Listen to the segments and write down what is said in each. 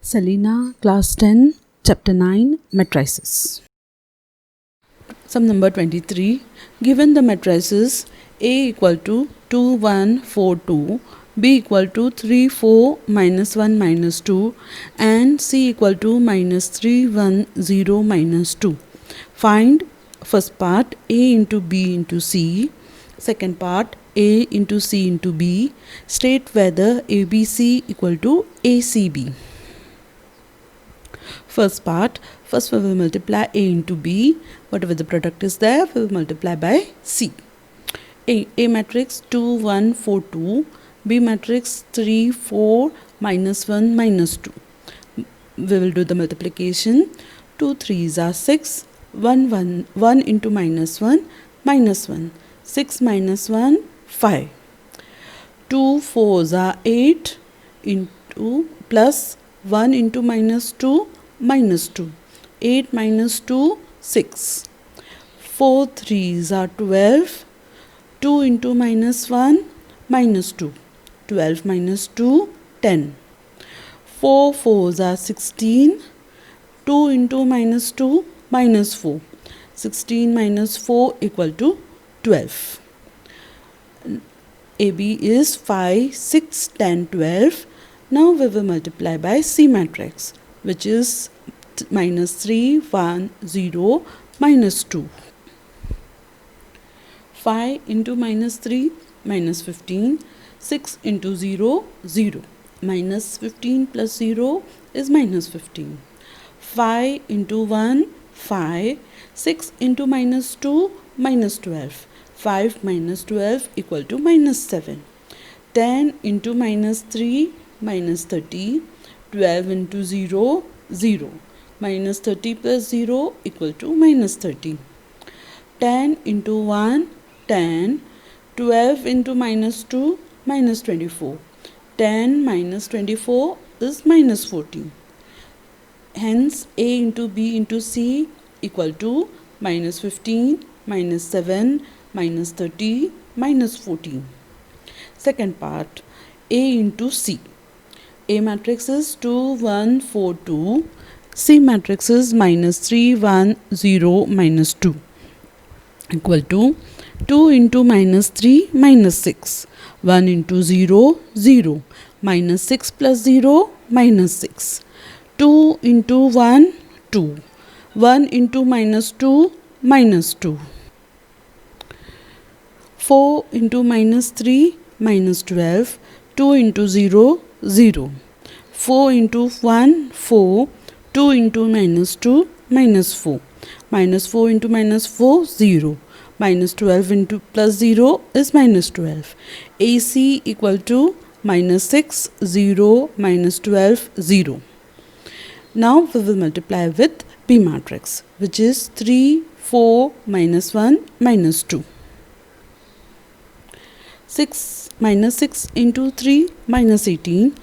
Selena, Class 10, Chapter 9, Matrices. Sum number 23. Given the matrices A equal to 2, 1, 4, 2, B equal to 3, 4, minus 1, minus 2, and C equal to minus 3, 1, 0, minus 2. Find first part A into B into C, second part A into C into B. State whether ABC equal to ACB. First part, first we will multiply A into B. Whatever the product is there, we will multiply by C. A matrix 2, 1, 4, 2. B matrix 3, 4, minus 1, minus 2. We will do the multiplication. 2 3s are 6. 1 into minus 1, minus 1. 6 minus 1, 5. 2 4s are 8 into plus 1 into minus 2, minus 2. 8 minus 2, 6. 4 3s are 12. 2 into minus 1, minus 2. 12 minus 2, 10. 4 4s are 16. 2 into minus 2, minus 4. 16 minus 4 equal to 12. AB is 5, 6, 10, 12. Now we will multiply by C matrix, which is minus 3, 1, 0, minus 2. 5 into minus 3, minus 15. 6 into 0, 0. Minus 15 plus 0 is minus 15. 5 into 1, 5. 6 into minus 2, minus 12. 5 minus 12 equal to minus 7. 10 into minus 3, minus 30. 12 into 0, 0. Minus 30 plus 0 equal to minus 30. 10 into 1, 10. 12 into minus 2, minus 24. 10 minus 24 is minus 14. Hence, A into B into C equal to minus 15, minus 7, minus 30, minus 14. Second part, A into C. A matrix is 2, 1, 4, 2. C matrix is minus 3, 1, 0, minus 2. Equal to 2 into minus 3, minus 6. 1 into 0, 0. Minus 6 plus 0, minus 6. 2 into 1, 2. 1 into minus 2, minus 2. 4 into minus 3, minus 12. 2 into 0, 0. 4 into 1, 4. 2 into minus 2, minus 4. Minus 4 into minus 4, 0. Minus 12 into plus 0 is minus 12. AC equal to minus 6, 0, minus 12, 0. Now we will multiply with B matrix, which is 3, 4, minus 1, minus 2. 6 minus 6 into 3, minus 18.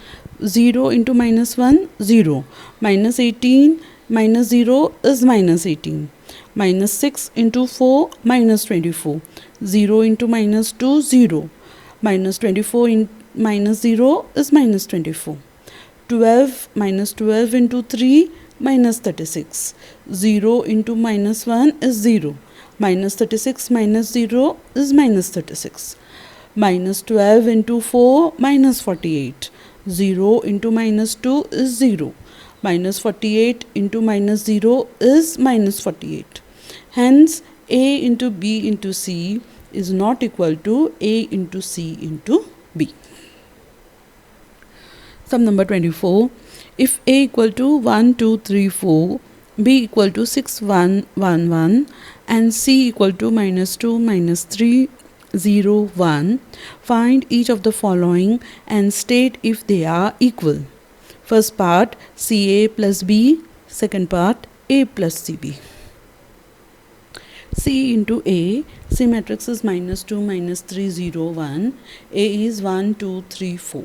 0 into minus 1, 0. Minus 18 minus 0 is minus 18. Minus 6 into 4, minus 24. 0 into minus 2, 0. Minus 24 in minus 0 is minus 24. 12 minus 12 into 3, minus 36. 0 into minus 1 is 0. Minus 36 minus 0 is minus 36. Minus 12 into 4, minus 48. 0 into minus 2 is 0. Minus 48 into minus 0 is minus 48. Hence, A into B into C is not equal to A into C into B. Sum number 24. If A equal to 1, 2, 3, 4, B equal to 6, 1, 1, 1, and C equal to minus 2, minus 3, 0, 1, find each of the following and state if they are equal. First part, CA plus B. Second part, A plus CB. C into A. C matrix is minus 2, minus 3, 0, 1. A is 1, 2, 3, 4.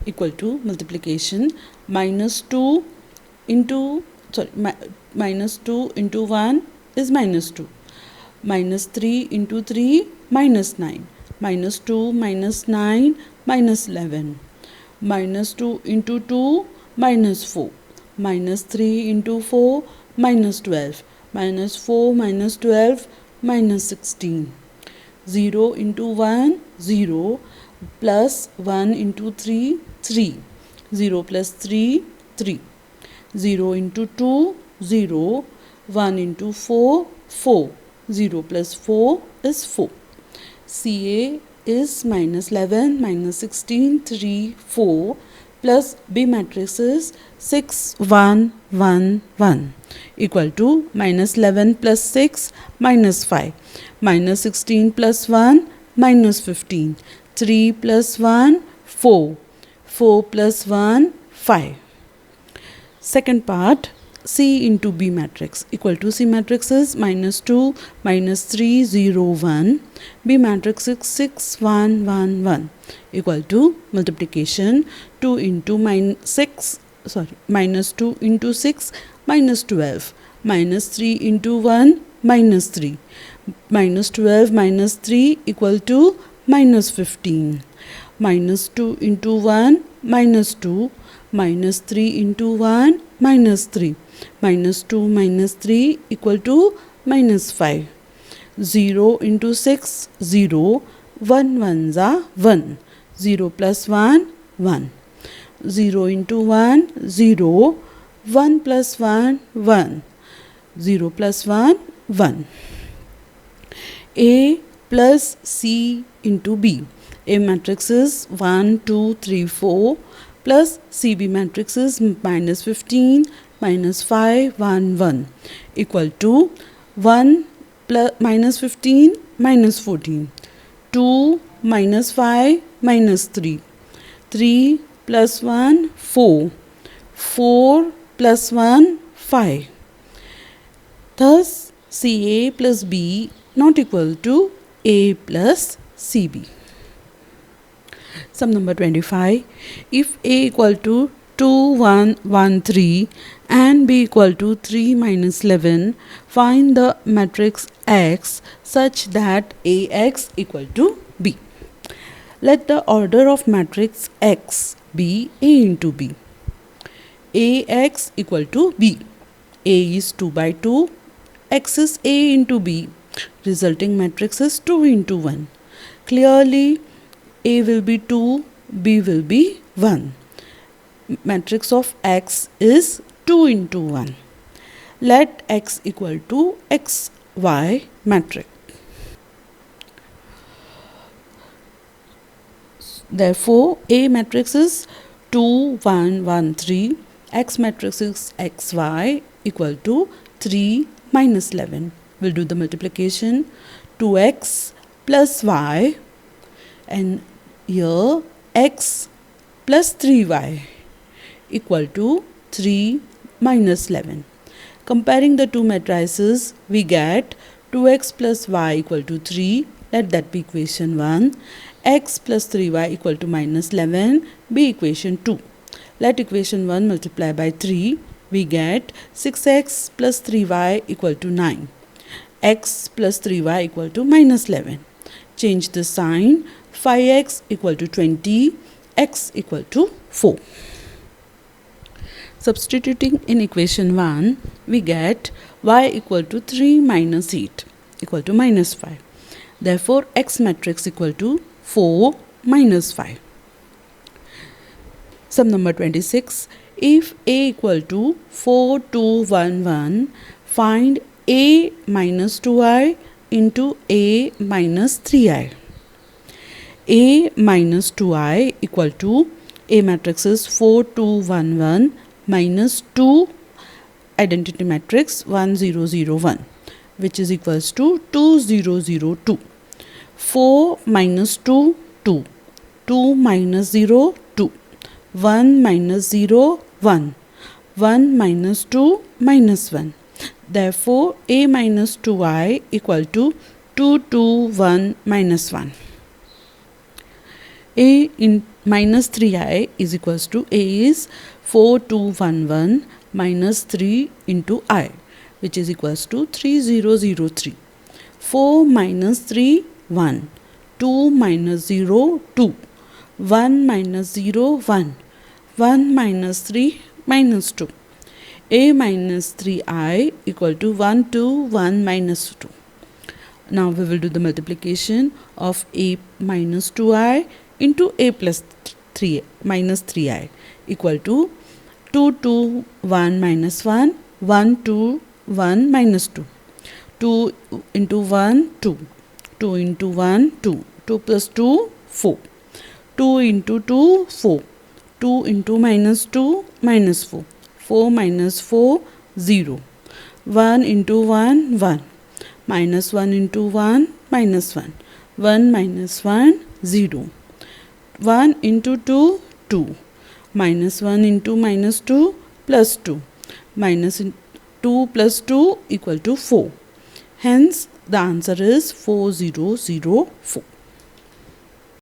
Equal to multiplication. Minus 2 into, minus 2 into 1 is minus 2. Minus 3 into 3, minus 9. Minus 2, minus 9, minus 11. Minus 2 into 2, minus 4. minus 3 into 4 minus 12, minus 4 minus 12 minus 16. 0 into 1 0 plus 1 into 3 3. 0 plus 3 3. 0 into 2 0. 1 into 4 4. 0 plus 4 is 4. CA is minus 11 minus 16 3 4 plus B matrix is 6 1 1 1 equal to minus 11 plus 6 minus 5 minus 16 plus 1 minus 15 3 plus 1 4 4 plus 1 5. Second part, C into B matrix equal to C matrix is minus 2 minus 3 0 1. B matrix is 6 1 1 1 equal to multiplication 2 into minus 2 into 6 minus 12 minus 3 into 1 minus 3 minus 12 minus 3 equal to minus 15 minus 2 into 1 minus 2 minus 3 into 1 minus 3 minus 2 minus 3 equal to minus 5. 0 into 6 0. 1 ones are 1. 0 plus 1 1. 0 into 1 0. 1 plus 1 1. 0 plus 1 1. A plus C into B. A matrix is 1 2 3 4 plus CB matrix is minus 15 minus 5 1 1 equal to 1 plus minus 15 minus 14 2 minus 5 minus 3 3 plus 1 4 4 plus 1 5. Thus CA plus B not equal to A plus CB. Sum number 25. If A equal to 2 1 1 3 and B equal to 3 minus 11, find the matrix X such that AX equal to B. Let the order of matrix X be A into B. AX equal to B. A is 2 by 2. X is A into B. Resulting matrix is 2 into 1. Clearly, A will be 2, B will be 1. Matrix of X is 2 into 1. Let X equal to XY matrix. Therefore, A matrix is 2 1 1 3. X matrix is XY equal to 3 minus 11. We'll do the multiplication. 2x plus y, and here x plus 3y equal to 3 minus 11. Comparing the two matrices, we get 2x plus y equal to 3. Let that be equation 1. X plus 3y equal to minus 11 be equation 2. Let equation 1 multiply by 3. We get 6x plus 3y equal to 9. X plus 3y equal to minus 11. Change the sign. 5x equal to 20. X equal to 4. Substituting in equation 1, we get y equal to 3 minus 8 equal to minus 5. Therefore, X matrix equal to 4 minus 5. Sum number 26. If A equal to 4 2 1 1, find A minus 2i into A minus 3i. A minus 2i equal to A matrix is 4 2 1 1 minus 2 identity matrix 1 0 0 1, which is equals to 2 0 0 2. 4 minus 2 2. 2 minus 0 2. 1 minus 0 1. 1 minus 2 minus 1. Therefore, A minus 2i equal to 2 2 1 minus 1. A in minus 3i is equals to A is 4 2 1 1 minus 3 into I, which is equals to 3 0 0 3. 4 minus 3 1. 2 minus 0 2. 1 minus 0 1. 1 minus 3 minus 2. a minus 3I equal to 1 to 1 minus 2. Now we will do the multiplication of a minus 2I into a plus 3 minus 3I equal to 2 to 1 minus 1, 1 to 1 minus 2. 2 into 1, 2. 2 into 1, 2. 2 plus 2, 4. 2 into 2, 4. 2 into minus 2, minus 4. 4 minus 4, 0. 1 into 1, 1. Minus 1 into 1, minus 1. 1 minus 1, 0. 1 into 2, 2. Minus 1 into minus 2, plus 2. Minus 2 plus 2 equal to 4. Hence, the answer is 4004.